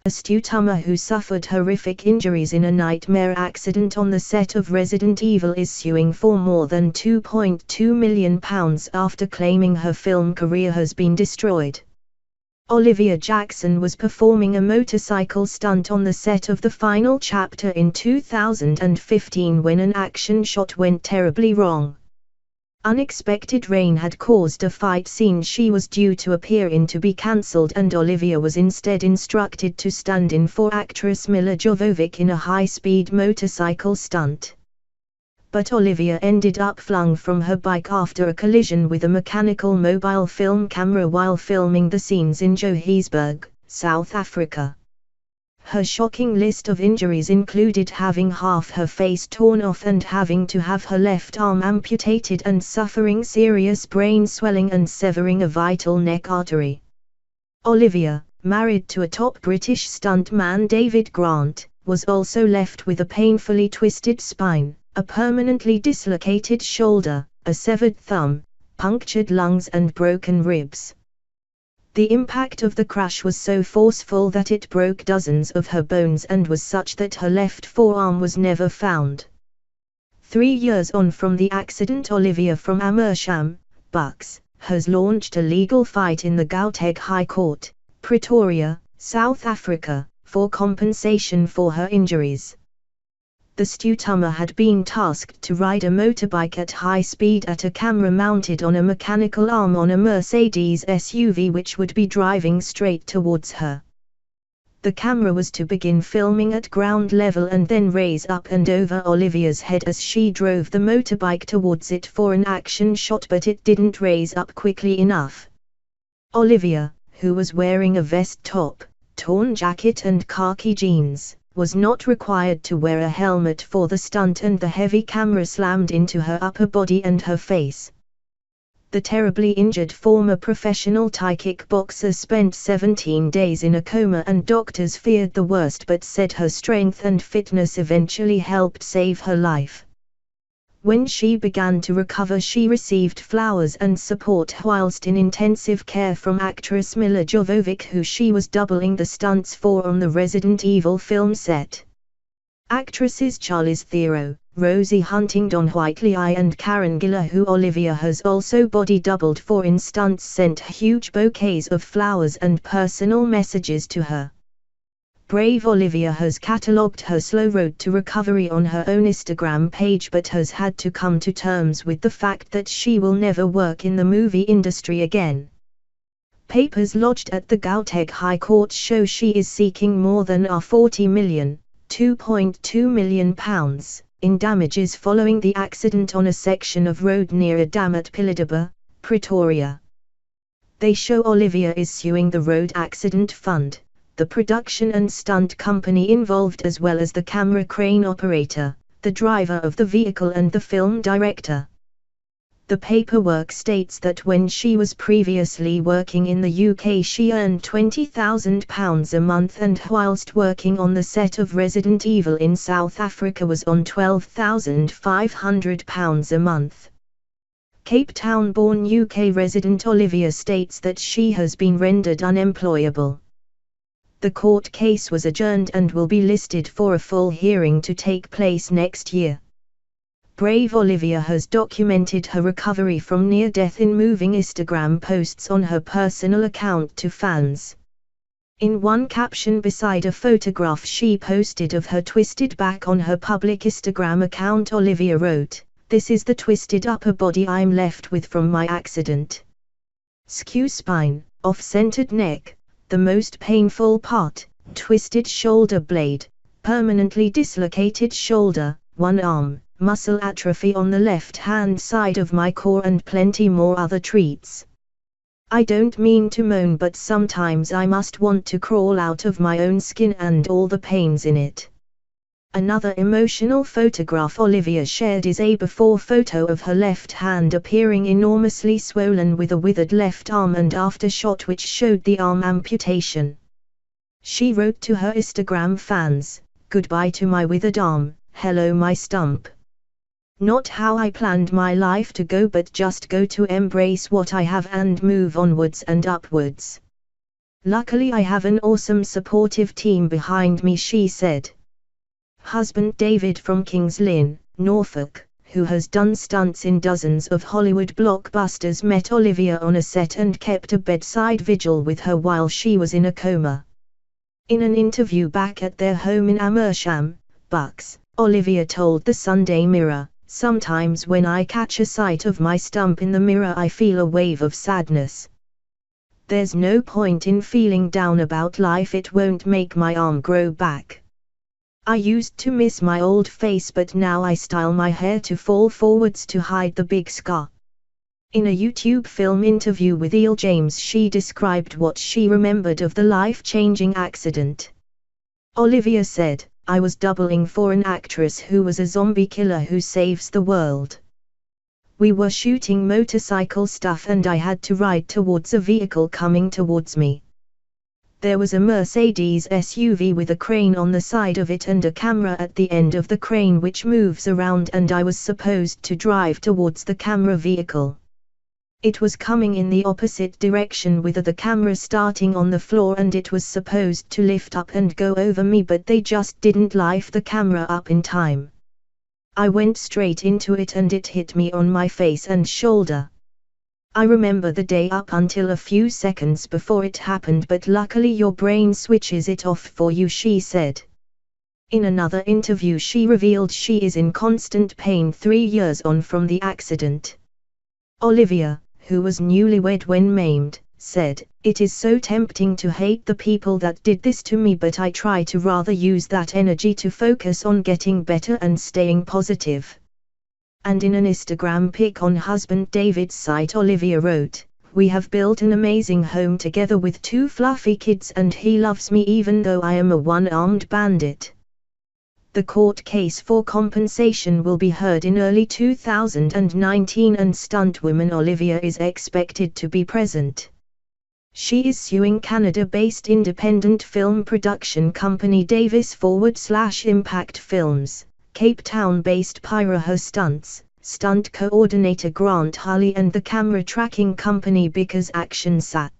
a stuntwoman who suffered horrific injuries in a nightmare accident on the set of Resident Evil, is suing for more than £2.2 million after claiming her film career has been destroyed. Olivia Jackson was performing a motorcycle stunt on the set of the final chapter in 2015 when an action shot went terribly wrong. Unexpected rain had caused a fight scene she was due to appear in to be cancelled, and Olivia was instead instructed to stand in for actress Milla Jovovich in a high-speed motorcycle stunt. But Olivia ended up flung from her bike after a collision with a mechanical mobile film camera while filming the scenes in Johannesburg, South Africa. Her shocking list of injuries included having half her face torn off and having to have her left arm amputated and suffering serious brain swelling and severing a vital neck artery. Olivia, married to a top British stuntman David Grant, was also left with a painfully twisted spine, a permanently dislocated shoulder, a severed thumb, punctured lungs and broken ribs. The impact of the crash was so forceful that it broke dozens of her bones and was such that her left forearm was never found. 3 years on from the accident, Olivia from Amersham, Bucks, has launched a legal fight in the Gauteng High Court, Pretoria, South Africa, for compensation for her injuries. The stuntwoman had been tasked to ride a motorbike at high speed at a camera mounted on a mechanical arm on a Mercedes SUV which would be driving straight towards her. The camera was to begin filming at ground level and then raise up and over Olivia's head as she drove the motorbike towards it for an action shot, but it didn't raise up quickly enough. Olivia, who was wearing a vest top, torn jacket and khaki jeans, was not required to wear a helmet for the stunt, and the heavy camera slammed into her upper body and her face. The terribly injured former professional Thai kickboxer spent 17 days in a coma, and doctors feared the worst but said her strength and fitness eventually helped save her life. When she began to recover, she received flowers and support whilst in intensive care from actress Milla Jovovich, who she was doubling the stunts for on the Resident Evil film set. Actresses Charlize Theron, Rosie Huntington Whiteley and Karen Giller, who Olivia has also body doubled for in stunts, sent huge bouquets of flowers and personal messages to her. Brave Olivia has catalogued her slow road to recovery on her own Instagram page, but has had to come to terms with the fact that she will never work in the movie industry again. Papers lodged at the Gauteng High Court show she is seeking more than £40 million, £2.2 million, in damages following the accident on a section of road near a dam at Pilidaba, Pretoria. They show Olivia is suing the Road Accident Fund, the production and stunt company involved, as well as the camera crane operator, the driver of the vehicle and the film director. The paperwork states that when she was previously working in the UK she earned £20,000 a month, and whilst working on the set of Resident Evil in South Africa was on £12,500 a month. Cape Town-born UK resident Olivia states that she has been rendered unemployable. The court case was adjourned and will be listed for a full hearing to take place next year. Brave Olivia has documented her recovery from near death in moving Instagram posts on her personal account to fans. In one caption beside a photograph she posted of her twisted back on her public Instagram account, Olivia wrote, "This is the twisted upper body I'm left with from my accident. Skew spine, off-centered neck, the most painful part, twisted shoulder blade, permanently dislocated shoulder, one arm, muscle atrophy on the left-hand side of my core and plenty more other treats. I don't mean to moan, but sometimes I must want to crawl out of my own skin and all the pains in it." Another emotional photograph Olivia shared is a before photo of her left hand appearing enormously swollen with a withered left arm and after shot which showed the arm amputation. She wrote to her Instagram fans, "Goodbye to my withered arm, hello my stump. Not how I planned my life to go, but just go to embrace what I have and move onwards and upwards." "Luckily I have an awesome supportive team behind me," she said. Husband David from Kings Lynn, Norfolk, who has done stunts in dozens of Hollywood blockbusters, met Olivia on a set and kept a bedside vigil with her while she was in a coma. In an interview back at their home in Amersham, Bucks, Olivia told the Sunday Mirror, "Sometimes when I catch a sight of my stump in the mirror I feel a wave of sadness. There's no point in feeling down about life, it won't make my arm grow back. I used to miss my old face, but now I style my hair to fall forwards to hide the big scar." In a YouTube film interview with Elle James, she described what she remembered of the life-changing accident. Olivia said, "I was doubling for an actress who was a zombie killer who saves the world. We were shooting motorcycle stuff and I had to ride towards a vehicle coming towards me. There was a Mercedes SUV with a crane on the side of it and a camera at the end of the crane which moves around, and I was supposed to drive towards the camera vehicle. It was coming in the opposite direction with the camera starting on the floor, and it was supposed to lift up and go over me, but they just didn't lift the camera up in time. I went straight into it and it hit me on my face and shoulder. I remember the day up until a few seconds before it happened, but luckily your brain switches it off for you," she said. In another interview she revealed she is in constant pain 3 years on from the accident. Olivia, who was newlywed when maimed, said, "It is so tempting to hate the people that did this to me, but I try to rather use that energy to focus on getting better and staying positive." And in an Instagram pic on husband David's site, Olivia wrote, "We have built an amazing home together with 2 fluffy kids and he loves me even though I am a one-armed bandit." The court case for compensation will be heard in early 2019 and stuntwoman Olivia is expected to be present. She is suing Canada-based independent film production company Davis/Impact Films, Cape Town-based Pyra Her Stunts, stunt coordinator Grant Hulley, and the camera tracking company because Action Sat.